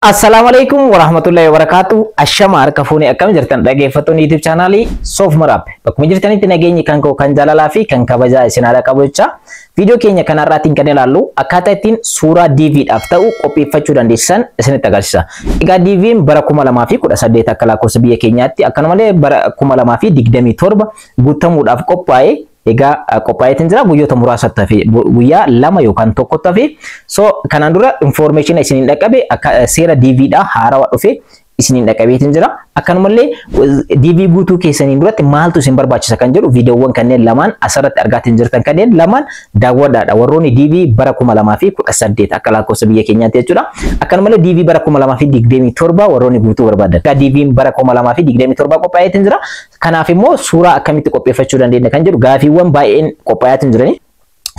Assalamualaikum warahmatullahi wabarakatuh. Ashamar kafuni akkam jirtan dhaggeeffattoonni YouTube channel Sof Marab. Bakkuma jirtanitti nageenyi kan koo kan jaalalaa fi kan kabajaa isin haala qabu jecha. Video keenya kanarraatiin kan ilaallu akkaataa ittiin suuraa DV-dhaaf ta'u qopheeffachuu dandeessan isinitti agarsiisa. Egaa DV'n bara 2018 akka lakkoofsa biyya keenyaatti akkanumallee bara 2027 guutamuudhaaf qophaa'ee qophaa'eetiin jira guyyoota muraasatti fi guyyaa 2 yookaan tokkotti fi so kanaan dura information isiniin dhaqqabe akka seera DV-dha haarawaa dhufe isiniin dhaqqabeetiin jira akkanumallee DV guutuu keessaniin duratti maaltu isin barbaachisa kan jedhu viidiyoowwan kanneen lamaan asirratti argaatiin jirtan kanneen lamaan daawwadhaadha warroonni DV bara 2018 akka lakkoofsa biyya keenyaatti jechuudha akkanumallee DV bara 2027 warroonni guutuu barbaadan DV bara 2027 qophaa'eetiin jira kanaaf immoo suuraa akkamitti qopheeffachuu dandeenya kan jedhu gaafiiwwan baay'een qophaa'eetiin jirani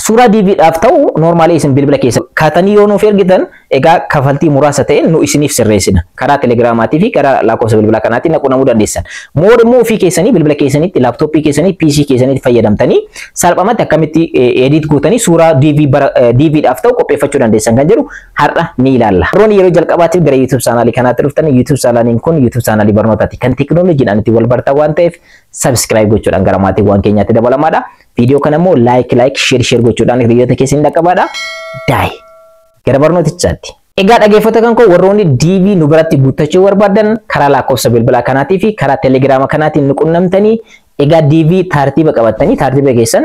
suuraa DV-dhaaf ta'u normally isin bilbila keessa kaatanii yoo nuuf ergitan egaa kafaltii muraasa ta'e nu isiniif sirreessina karaa telegiraamaatii fi karaa lakkoofsa bilbilaa kanaatiin quunnamuu dandeessan. Moor immoo ofii keessanii bilbila keessanitti laaptooppii keessanii PC keessanitti fayyadamtanii salphamatti akkamitti edit gootanii suuraa DV-dhaaf ta'u qopheeffachuu dandeessan kan jedhu har'a ni ilaalla. Warroonni yeroo jalqabaatiif gara YouTube channel kanaatti dhuftan YouTube channel kun YouTube channel barnootaati kan teknooloojiidhaan itti wal bartan waan ta'eef subscribe gochuudhaan gara maatiiwwan keenyaatti dabalamaadha. Video kana immoo like share gochuudhaan hiriyoota keessan dhaqqabaadha. Daai gara barnootichaatti. Egaa dhaggeeffattoota kan koo warroonni DV nu biratti guuttachuu barbaadan karaa lakkoofsa bilbilaa kanaatii fi karaa telegiraama kanaatiin nu quunnamtanii egaa DV tartiiba qabattanii tartiiba keessan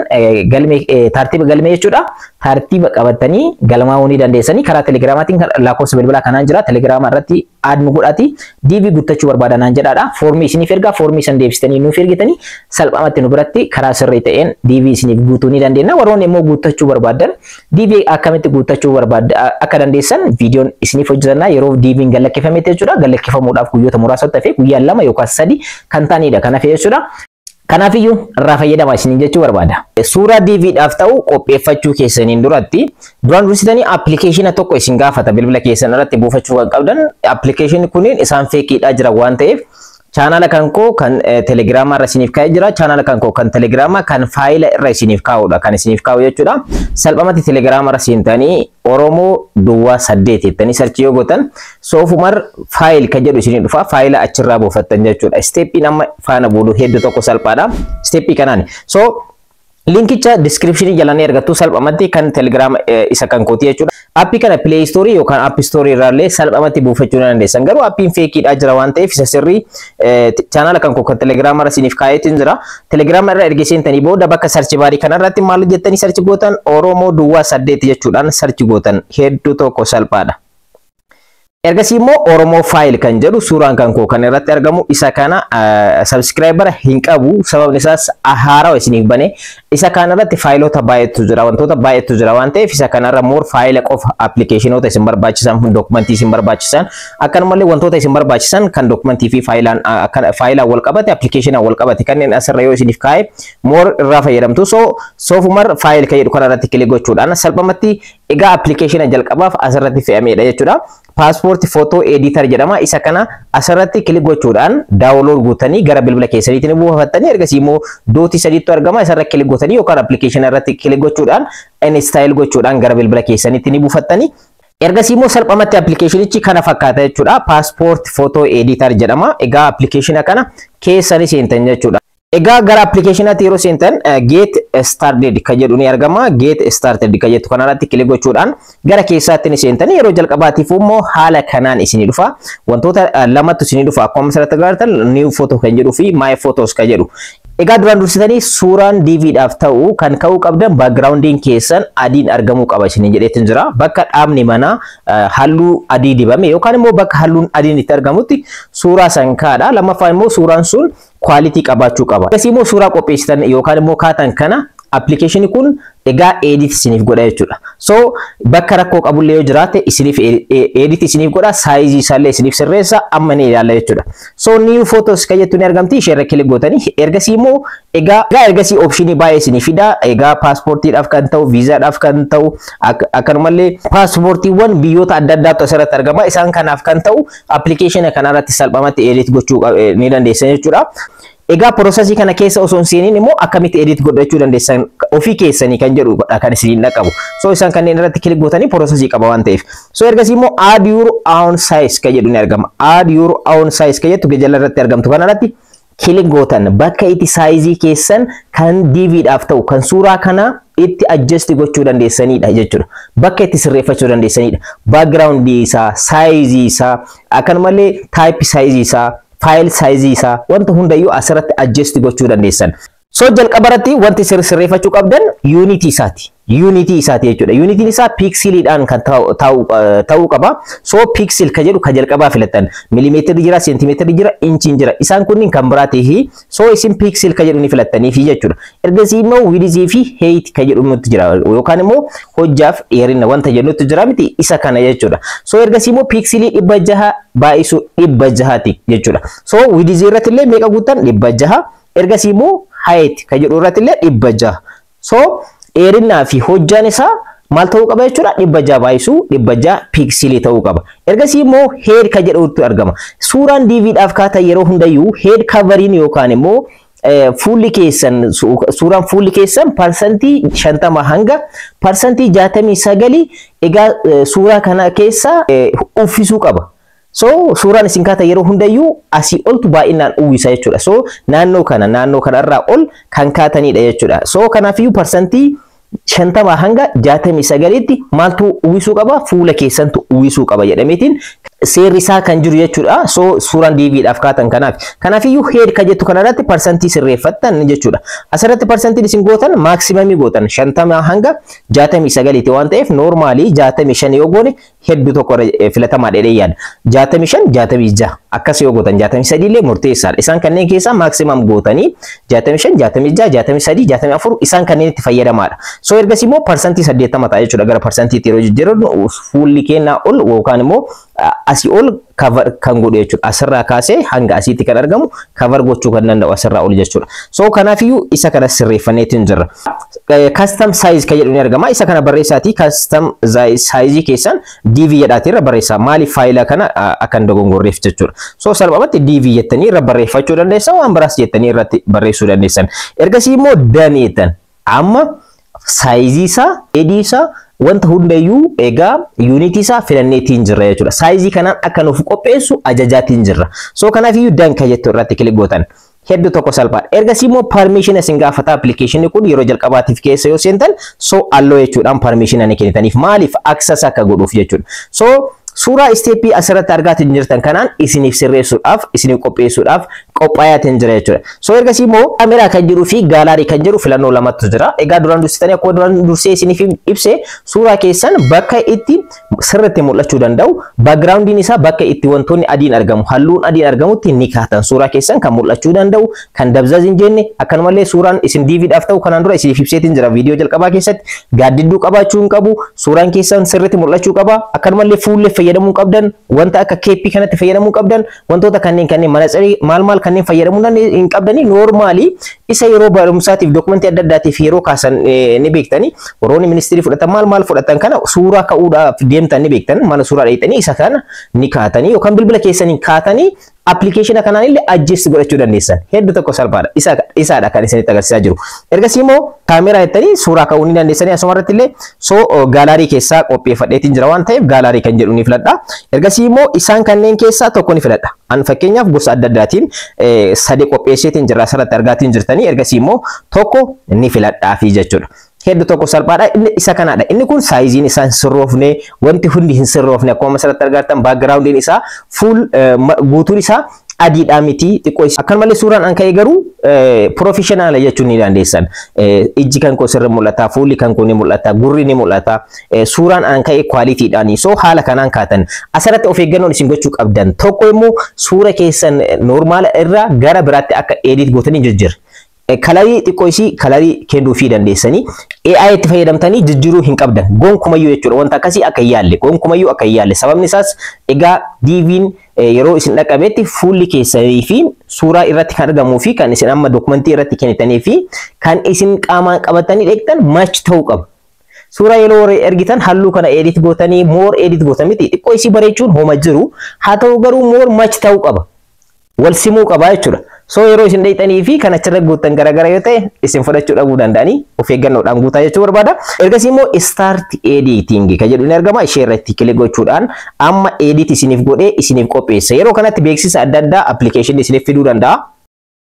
tartiiba galmee jechuudha. Tartiiba qabattanii galmaa'uu ni dandeessanii karaa telegiraamaatiin lakkoofsa bilbilaa kanaan jira telegiraama irratti add nu godhaati DV guuttachuu barbaadanaan jedhaadha. Foormii isiniif ergaa foormii san deebistanii nuuf ergitanii salphamatti nu biratti karaa sirrii ta'een DV isiniif guutuu ni dandeenya. Warroonni immoo guuttachuu barbaadan DV akkamitti guuttachuu akka dandeessan viidiyoon isiniif hojjetanna yeroo DV'n galakkifame jechuudha. Galakkifamuudhaaf guyyoota muraasatti fi guyyaa 2 yookaan 3 kan ta'anidha kanaaf jechuudha. Kanaafiyyuu irraa fayyadamaa isiniin jechuu barbaada. Suuraa DV-dhaaf ta'u qopheeffachuu keessaniin duratti duraan dursitanii appilikeeshina tokko isin gaafata bilbila keessan irratti buufachuu kan qabdan appilikeeshinni kunneen isaan feekiidhaa jira waan ta'eef channel kan koo kan telegiraama irra isiniif kaa'ee jira channel kan koo kan telegiraama kan faayila irra isiniif kaa'udha kan isiniif kaa'u jechuudha. Salphamatti telegiraama irra seentanii Oromoo Duwwaa 8 jettanii sarchii yoo gootan Soofumar faayil kan jedhu isinii dhufa faayila achirraa buufattan jechuudha. Steppiin amma faana buulu hedduu tokko salphaadha. Steppii kanaan so linkicha description jalanii argattu salphamatti kan telegiraama isa kan kooti jechuudha. Appii kana Play Store yookaan App Store irraallee salphamatti buufachuu dandeessan. Garuu appiin feekiidhaa jira waan ta'eef isa sirrii channel kan koo kan telegiraama irra isiniif kaa'eetiin jira. Telegiraama irra erga seentanii booda bakka sarchi baarii kanarratti maal jettanii sarchi gootan Oromoo Duwwaa 8 jechuudhaan sarchi gootan hedduu tokko salphaadha. Ergasii immoo Oromoo faayil kan jedhu suuraan kan koo kan irratti argamu isa kana subscriber hin qabu sababni isaas haarawaa isiniif bane isa kana irratti faayilota baay'eetu jira wantoota baay'eetu jira waan ta'eef isa kanarra more faayila qofa appilikeeshinoota isin barbaachisan dokumentii isin barbaachisan akkanumallee wantoota isin barbaachisan kan dokumentii fi faayilaan wal qabate appilikeeshinaan wal qabate kanneen asirra yoo isiniif kaa'e more irraa fayyadamtu Soofumar faayil kan jedhu kanarratti kilik gochuudhaan salphamatti egaa appilikeeshina jalqabaaf asirratti fe'ameedha jechuudha. Passport photo editor jedhama isa kana asirratti kilik gochuudhaan daawunlood gootanii gara bilbila keessaniitiin buufattanii ergasii immoo dootii sadiitu argama isarra kilik gootanii yookaan appilikeeshina irratti kilik gochuudhaan install gochuudhaan gara bilbila keessaniitiin buufattanii ergasii immoo salphamatti appilikeeshinichi kana fakkaata jechuudha. Passport photo editor jedhama egaa appilikeeshina kana keessanii seentan jechuudha. Egaa gara appilikeeshinaatti yeroo seentan get started kan jedhu ni argama. Get started kan jettu kanarratti kilik gochuudhaan gara keessaatti ni seentanii yeroo jalqabaatiif immoo haala kanaan isinii dhufa. Wantoota lamatu isinii dhufa akkuma asirratti agartan new photo kan jedhuu fi my photos kan jedhu. Egaa duraan dursitanii suuraan DV-dhaaf ta'u kan ka'uu qabdan backgroundiin keessan adiin argamuu qaba isiniin jedheetiin jira. Bakka dhaabni manaa halluu adii dibame yookaan immoo bakka halluun adiin itti argamutti suuraa san kaadha. Lammaffaa immoo suuraan sun quality qabaachuu qaba. Akkasii immoo suuraa qopheessitan yookaan immoo kaatan kana appilikeeshini kun egaa edit isiniif godha jechuudha. So bakka rakkoo qabullee yoo jiraate isiniif edit isiniif godha saayizii isaallee isiniif sirreessa amma ni ilaalla jechuudha. So new photos kan jettu ni argamti ishee irra kilik gootanii ergasii immoo egaa ergasii optionii baay'ee isiniif fida egaa paaspoortiidhaaf kan ta'u viizaadhaaf kan ta'u akkanumallee paaspoortiiwwan biyyoota adda addaatu asirratti argama isaan kanaaf kan ta'u appilikeeshina kanarratti salphamatti edit gochuu ni dandeessan jechuudha. Egaa processii kana keessa osoo hin seeniin immoo akkamitti edit godhachuu dandeessan ofii keessanii kan jedhu kan isin qabu. So isaan kanneen irratti kilik gootanii processii qaba waan ta'eef. So ergasii immoo add your own size kan jedhu ni argama. Add your own size kan jettu jala irratti argamtu kanarratti kilik gootan bakka itti saayizii keessan kan DV'dhaaf ta'u kan suuraa kana itti adjust gochuu dandeessanidha jechuudha. Bakka itti sirreeffachuu dandeessanidha. Background isaa, saayizii isaa, akkanumallee type saayizii isaa, file saayizii isaa wanta hundayyuu asirratti adjust gochuu dandeessan. So jalqabarratti wanti sirreeffachuu qabdan unity isaati. Unity isaati jechuudha. Unity isaa pixeliidhaan kan ta'uu qaba. So pixel ka jedhu ka jalqabaa filattan. Millimeetri jira, sentimeetri jira, inchiin jira. Isaan kunniin kan biraatii fi so isin pixel ka jedhu ni filattanii fi jechuudha. Ergasii immoo width fi height ka jedhu nutti jira yookaan immoo hojjaaf dheerina wanta jennutti jira miti isa kana jechuudha. So ergasii immoo pixelii 600 baay'isu 600ti jechuudha. So width irratti illee meeqa guutan 600. Ergasii immoo height ka jedhu irratti illee 600. So dheerinaa fi hojjaan isaa maal ta'uu qaba jechuudha 600 baay'isu 600 pixelii ta'uu qaba. Ergasii immoo head ka jedhutu argama. Suuraan DV'dhaaf kaatan yeroo hundayyuu head coveriin yookaan immoo fuulli keessan suuraan fuulli keessan percentii 50 hanga percentii 69 egaa suuraa kana keessa uffisuu qaba. So suuraan isin kaatan yeroo hundayyuu asii oltu baay'inaan uwwisa jechuudha. So naannoo kana irraa ol kan kaatanidha jechuudha. So kanaafiyyuu percentii 50 hanga 69tti maaltu uwwisuu qaba? Fuula keessantu uwwisuu qaba jedhameetiin seerri isaa kan jiru jechuudha. So suuraan DV'dhaaf kaatan kanaafiyyuu head ka jettu kanarratti percentii sirreeffattan jechuudha. Asirratti percentii isin gootan maximumii gootan 50 hanga 69tti waan ta'eef normaalii 65 yoo goone hedduu tokko filatamaa dheedhee yaada. 65 66 akkas yoo gootan 63 illee murteessaadha. Isaan kanneen keessaa maximum gootanii 65 66 63 64 isaan kanneen itti fayyadamaadha. So ergasii immoo percentii 80 ta'a jechuudha. Gara percentiitti yeroo jijjiirru fuulli keenyaa ol yookaan immoo asii ol cover kan godhu jechuudha. Asirraa kaasee hanga asiitti kan argamu cover gochuu kan danda'u asirraa ol jechuudha. So kanaafiyyuu isa kana sirreeffanneetiin jirra. Custom size ka jedhu ni argama. Isa kana barreessaatii custom size keessan DV jedhaatii irra barreessaa. Maaliif faayilaa kana akkan dogongorreef jechuudha. So salphumatti DV jettanii irra barreeffachuu dandeessan waan biraas jettanii irratti barreessuu dandeessan. Ergasii immoo daneetan amma saayizii isaa, edii isaa wanta hundayyuu egaa unity isaa filanneetiin jirra jechuudha. Saayizii kanaan akka nuuf qopheessu ajajaatiin jirra. So kanaafiyyuu dan ka jettu irratti kilik gootan. Hedduu tokko salphaadha. Ergasii immoo permission isin gaafata application kun yeroo jalqabaatiif keessa yoo seentan so allow jechuudhaan permission ani kennitaniif maaliif access akka godhuuf jechuudha. So suuraa steepii asirratti argaatiin jirtan kanaan isiniif sirreessuudhaaf isiniif qopheessuudhaaf qophaa'aatiin jira jechuudha. So ergasii immoo kaameraa kan jiruu fi gaalaarii kan jiru filannoo lamatu jira. Egaa duraan dursitanii akkuma duraan dursee isiniif ibsee suuraa keessan bakka itti sirriitti mul'achuu danda'u backgroundiin isaa bakka itti wantoonni adiin argamu halluun adiin argamutti ni kaatan suuraa keessan kan mul'achuu danda'u kan dabzaz hin jenne akkanumallee suuraan isin DV'dhaaf ta'u kanaan dura isiniif ibseetiin jira viidiyoo jalqabaa keessatti gaaddidduu qabaachuu hin qabu suuraan keessan sirriitti mul'achuu qaba akkanumallee fuullee fayyadamuu qabdan wanta akka keeppii kanatti fayyadamuu qabdan wantoota kanneen manatsirii maal kanneen fayyadamuu hin qabdanii normaalii isa yeroo barumsaatiif dokumentii adda addaatiif yeroo kaasan ni beektanii woroonni ministeerii fudhatan maal fudhatan kana suuraa ka'uudhaaf deemtan ni beektan mana suuraa dheeytanii isa kana ni kaatanii yookaan bilbila keessanii kaatanii application kanaan illee adjust godhachuu dandeessan. Hedduu tokko salphaadha. Isaadha kan isinitti agarsiisaa jiru. Ergasii immoo kaameraa jettanii suuraa ka'uu ni dandeessanii asumarratti illee so gaalaarii keessaa qopheeffadheetiin jira waan ta'eef gaalaarii kan jedhu ni filadha. Ergasii immoo isaan kanneen keessaa tokko ni filadha. An fakkeenyaaf gosa adda addaatiin sadii qopheesseetiin jira asirratti argaatiin jirtanii ergasii immoo tokko ni filadhaafi jechuudha. Hedduu tokko salphaadha. Inni isa kanaadha. Inni kun saayiziin isaa hin sirroofne wanti hundi hin sirroofne akkuma asirratti argattan backgroundiin isaa full guutuun isaa adiidha miti xiqqoo isaa. Akkanumallee suuraan an ka'e garuu professional jechuun ni dandeessan. Ijji kan koo sirri mul'ata, fuulli kan koo ni mul'ata, gurri ni mul'ata. Suuraan an ka'e kwaalitiidhaani. So haala kanaan kaatan. Asirratti of eeggannoon isin gochuu qabdan. Tokko immoo suura keessan normaala irraa gara biraatti akka edit gootanii jijjiirra. Kalarii xiqqoo isii kalarii kennuu fi dandeessanii AI itti fayyadamtanii jijjiiruu hin qabdan gonkumayyuu jechuudha wanta akkasii akka yaalle gonkumayyuu akka yaalle sababni isaas egaa DV'n yeroo isin dhaqqabeetti fuulli keessanii fi suuraa irratti kan argamuu fi kan isin amma dokumentii irratti kennitanii fi kan isin qaamaan qabatanii dheektan match ta'uu qaba. Suuraa yeroo ergitan halluu kana edit gootanii more edit gootan miti xiqqoo isii bareechuun homa jiru haa ta'u garuu more match ta'uu qaba. Wal simuu qaba jechuudha. So yeroo isin dheeyxanii fi kan achirra guutan garagara yoo ta'e isin fudhachuu dhabuu danda'anii of eeggannoodhaan guutaa jechuu barbaada. Ergasii immoo start editing kan jedhu ni argama. Ishee irratti kilik gochuudhaan amma edit isiniif godhee isiniif qopheessa. Yeroo kanatti beeksisa adda addaa application isiniif fiduu danda'a.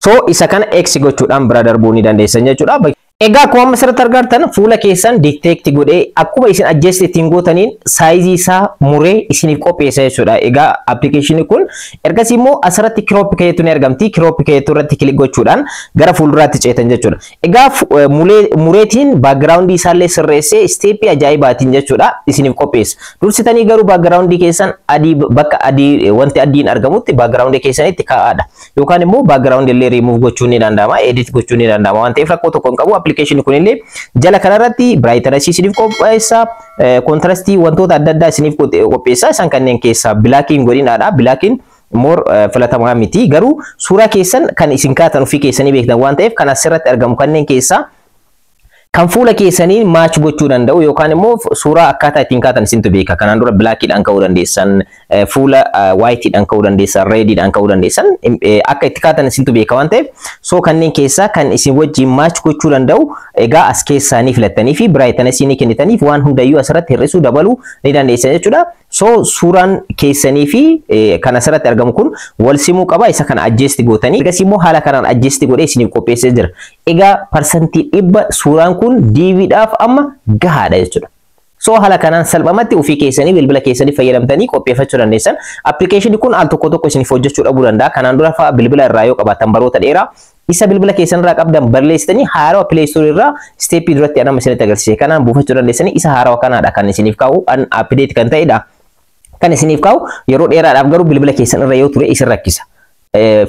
So isa kana X gochuudhaan bira darbuu ni dandeessan jechuudha. Egaa akkuma amma asirratti argartan fuula keessan detect godhee akkuma isin adjust ittiin gootaniin saayizii isaa muree isiniif qopheessa jechuudha. Egaa application kun ergasii immoo asirratti crop keetu ni argamti. Crop keetu irratti kilik gochuudhaan gara fuulduraatti ceetan jechuudha. Egaa mureetiin background isaallee sirreessee step ajaa'ibaatiin jechuudha isiniif qopheessa. Dursitanii garuu background keessan adii bakka adii wanti adiin argamutti background keessanitti kaa'aadha. Yookaan immoo background illee remove gochuun ni danda'ama, edit gochuun ni danda'ama. Waan ta'eef rakkoo tokko hin qabu. Application kunillee jala kanarratti brightness isiniif qopheessa, contrast wantoota adda addaa isiniif qopheessa. Isaan kanneen keessaa blacking godhinaadha. Blacking more filatamaa miti. Garuu suuraa keessan kan isin kaatan ofii keessanii beektan waan ta'eef kan asirratti argamu kanneen keessaa kan fuula keessanii match gochuu danda'u yookaan immoo suuraa akkaataa ittiin kaatan isintu beeka. Kanaan dura blackiidhaan ka'uu dandeessan, fuula whiteidhaan ka'uu dandeessan, redidhaan ka'uu dandeessan akka itti kaatan isintu beeka waan ta'eef so kanneen keessaa kan isin wajjin match gochuu danda'u egaa as keessaanii filattanii fi brightness ni kennitaniif waan hundayyuu asirratti hir'isuu dabaluu ni dandeessan jechuudha. So suuraan keessanii fi kan asirratti argamu kun wal simuu qaba. Isa kana adjust gootanii ergasii immoo haala kanaan adjust godhee isiniif qopheessee jira. Egaa parsantii 100 suuraan kun DVdhaaf amma gahaadha jechuudha. So haala kanaan salphamatti ofii keessanii bilbila keessanii fayyadamtanii qopheeffachuu dandeessan. Application kun al tokko tokko isiniif hojjechuu dhabuu danda'a. Kanaan dura fa'aa bilbila irraa yoo qabaatan baroota dheeraa isa bilbila keessan irraa qabdan barreessitanii haarawaa Play Store irraa step duratti anama isinitti agarsiise. Kanaan buufachuu dandeessanii isa haarawaa kanaadha kan isiniif kaa'u update kan ta'edha. Kan isiniif kaa'u yeroo dheeraadhaaf garuu bilbila keessan irra yoo ture isin rakkisa.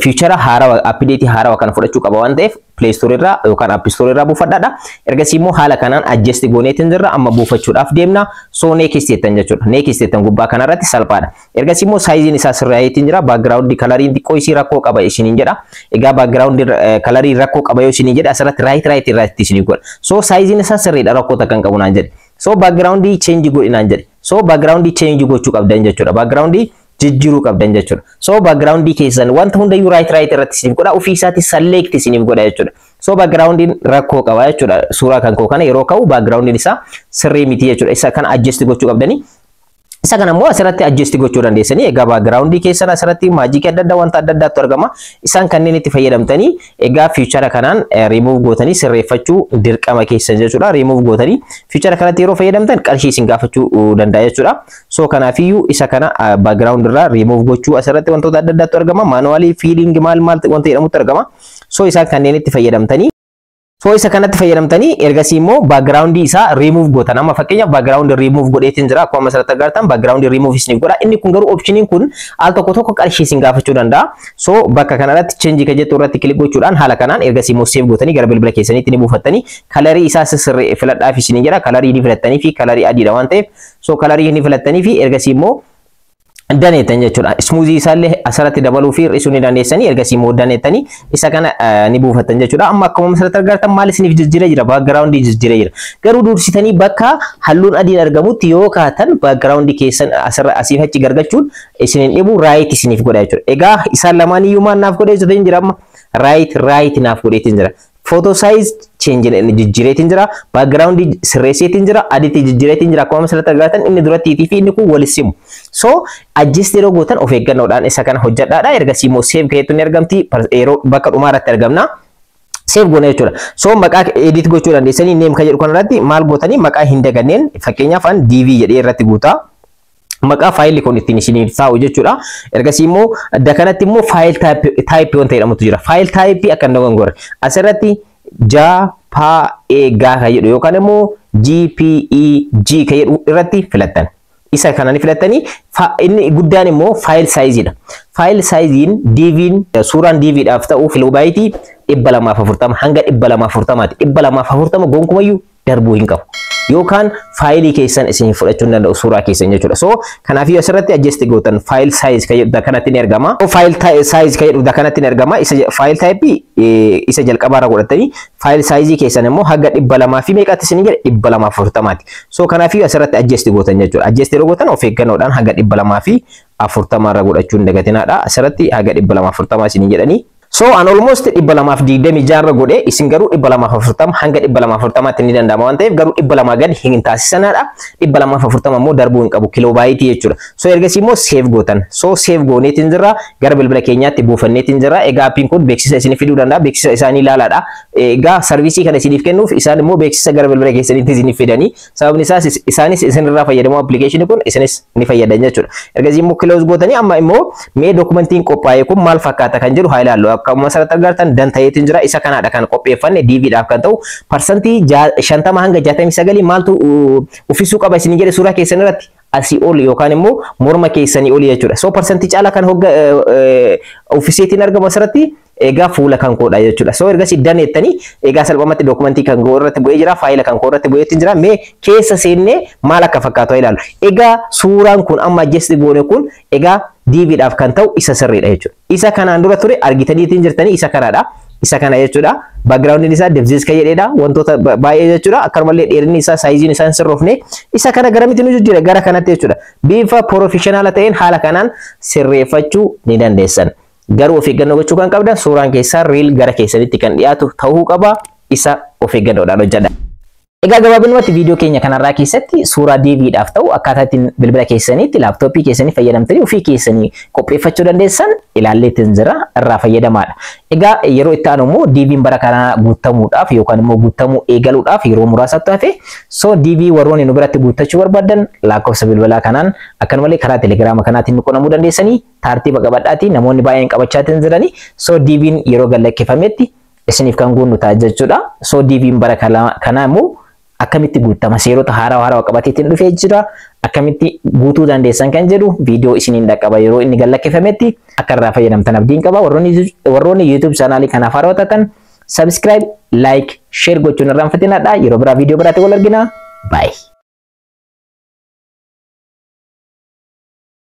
Future haarawaa update haarawaa kana fudhachuu qaba waan ta'eef Play Store irraa yookaan App Store irraa buufadhaadha. Ergasii immoo haala kanaan adjust gooneetiin jirra amma buufachuudhaaf deemna. So next jettan jechuudha. Next jettan gubbaa kanarratti salphaadha. Ergasii immoo saayiziin isaa sirraa'eetiin jira. Background coloriin xiqqoo isii rakkoo qaba isiniin jedha. Egaa background colorii rakkoo qaba yoo isiniin jedha asirratti right irratti isiniif godha. So saayiziin isaa sirriidha rakkoo takka hin qabu naan jedhe. So background change godhinaan jedhe. So background change gochuu qabdan jechuudha. Background jijjiiruu qabdan jechuudha. So background keessan wanta hundayyuu right irratti isiniif godha. Ofii isaatti select isiniif godha jechuudha. So background rakkoo qaba jechuudha. Suuraa kan koo kana yeroo ka'u background isaa sirrii miti jechuudha. Isa kana adjust gochuu qabdanii. Isa kana immoo asirratti adjust gochuu dandeessanii. Egaa background keessan asirratti maajikii adda addaa wanta adda addaatu argama. Isaan kanneen itti fayyadamtanii egaa feature kanaan remove gootanii sirreeffachuu dirqama keessan jechuudha. Remove gootanii feature kanatti yeroo fayyadamtan qarshii isin gaafachuu danda'a jechuudha. So kanaafiyyuu isa kana background irraa remove gochuu asirratti wantoota adda addaatu argama. Manually feeling maal wanta jedhamutu argama. So isaan kanneen itti fayyadamtanii so isa kanatti fayyadamtanii ergasii immoo background isaa remove gootan. Amma fakkeenyaaf background remove godheetiin jira. Akkuma asirratti agartan background remove isiniif godha. Inni kun garuu optioniin kun al tokko tokko qarshii isin gaafachuu danda'a. So bakka kanarratti change ka jettu irratti kilik gochuudhaan haala kanaan ergasii immoo save gootanii gara bilbila keessaniitti ni buufattanii kalarii isaa sirrii filadhaaf isiniin jedha. Kalarii ni filattanii fi kalarii adiidha waan ta'eef so kalarii ni filattanii fi ergasii immoo daneetan jechuudha. Smoothie isaallee asirratti dabaluu fi hir'isuu ni dandeessanii ergasii immoo daneetanii isa kana ni buufatan jechuudha. Amma akkuma asirratti agartan maal isiniif jijjiiree jira? Background jijjiiree jira. Garuu dursitanii bakka halluun adiin argamutti yoo kaatan background keessan asirra asiif achi gargachuun isiniin dhibu right isiniif godha jechuudha. Egaa isaan lamaan iyyuu maal naaf godheetiin jira amma right naaf godheetiin jira. Photo size change jijjiireetiin jira. Background sirreesseetiin jira. Edit jijjiireetiin jira. Akkuma asirratti agartan inni durattii fi inni kun wal simu. So adjust yeroo gootan of eeggannoodhaan isa kana hojjedhaadha. Ergasii immoo save keetu ni argamti. Yeroo bakka dhumaarratti argamna. Save goona jechuudha. So maqaa edit gochuu dandeessanii name kan jedhu kanarratti maal gootanii maqaa hin daganneen fakkeenyaaf an DV jedhee irratti guutaa. Maqaa faayilii kun ittiin isiniif taa'u jechuudha. Ergasii immoo adda kanatti immoo faayil type wanta jedhamutu jira. Faayil type akka hin dogongorre. Asirratti JPEG kan jedhu yookaan immoo JPEG kan jedhu irratti filattan. Isa kana ni filattanii inni guddaan immoo faayil saayiziidha. Faayil saayiziin DV'n suuraan DVdhaaf ta'u kiiloobaaytii 240 hanga 240ti. 240 gonkumayyuu darbuu hin qabu. Yookaan faayilii keessan isin fudhachuu hin danda'u suuraa keessan jechuudha. So kanaaf asirratti adjust gootan faayil size kan jedhu kanatti ni argama. Faayil size kan jedhu kanatti ni argama. Isa faayil type isa jalqabaarra godhatanii faayil size keessan immoo hanga 200 fi meeqatti isin jedhe 240ti. So kanaaf asirratti adjust gootan jechuudha. Adjust yeroo gootan of eeggannoodhaan hanga 200 fi 40 irra godhachuu hin dagatinaadha. Asirratti hanga 240 isin jedhanii So an almost 226 godhe isin garuu 240 hanga 240 ni danda'ama waan ta'eef garuu 200 gad hin taasisanadha. 240 immoo darbuu hin qabu kiloobaaytii jechuudha. So ergasii immoo save gootan. So save gooneetiin jira gara bilbila keenyaatti buufanneetiin jira. Egaa appiin kun beeksisa isin fiduu danda'a. Beeksisa isaanii ilaalaadha. Egaa sarviisii kana isiniif kennuuf isaan immoo beeksisa gara bilbila keessaniitti isiniif fidanii sababni isaas isaanis isinirraa fayyadamu application kun isinis ni fayyadan jechuudha. Ergasii immoo close gootanii amma immoo mee dokumentiin qophaa'e kun maal fakkaata kan jedhu haa ilaallu. Akkuma asirratti argitan dantaa'eetiin jira. Isa kanaadha kan qopheeffanne DVdhaaf kan ta'u parsantii 50 hanga 69 maaltu uffisuu qaba isin jedhe suuraa keessan irratti asii ol yookaan immoo morma keessanii ol jechuudha. So parsantii caalaa kan uffiseetiin argamu asirratti egaa fuula kan koodha jechuudha. So ergasii daneettanii egaa salphumatti dokumentii kan koo irratti bu'ee jira, faayila kan koo irratti bu'eetiin jira. Mee keessa seennee maal akka fakkaatu ilaalu. Egaa suuraan kun amma adjust goone kun egaa DVdhaaf kan ta'u isa sirriidha jechuudha. Isa kanaan dura ture argitaniitiin jirtanii isa kanaadha. Isa kana jechuudha. Background isaa devzis kan jedheedha. Wantoota baay'ee jechuudha. Akkanumallee dheerinni isaa saayiziin isaa sirroofne isa kana garamitti nu jijjiira gara kanatti jechuudha. Bifa professional ta'een haala kanaan sirreeffachuu ni dandeessan. Garuu of eeggannoo gochuu kan qabdan suuraan keessaa reel gara keessanitti kan dhiyaatu ta'uu qaba. Isa of eeggannoodhaan hojjedha. Egaa gabaabinumatti viidiyoo keenya kanarraa keessatti suuraa DVdhaaf ta'u akkaataa ittiin bilbila keessaniitti laaptooppii keessanii fayyadamtanii ofii keessanii qopheeffachuu dandeessan ilaalleetiin jira irraa fayyadamaadha. Egaa yeroo itti aanu immoo DVn bara kanaa guutamuudhaaf yookaan immoo guutamuu eegaluudhaaf yeroo muraasatti hafe so DV warroonni nu biratti guuttachuu barbaadan lakkoofsa bilbilaa kanaan akkanumallee karaa telegiraama kanaatiin nu qunnamuu dandeessanii tartiiba qabadhaatii namoonni baay'een qabachaatiin jiranii so DVn yeroo gallakkeeffametti isiniif kan guunnu ta'a jechuudha. So DVn bara kanaa immoo akkamitti guutama seerota haarawaa qabateetiin dhufee jira akkamitti guutuu dandeessan kan jedhu viidiyoo isiniin dhaqqaba yeroo inni gallakkeeffametti akka irraa fayyadamtan abdiin qaba. Warroonni YouTube chaanaalii kanaaf haarawaa taatan subscribe, like, share gochuun irraanfatinadha. Yeroo biraa viidiyoo biraatti wal argina. Bye.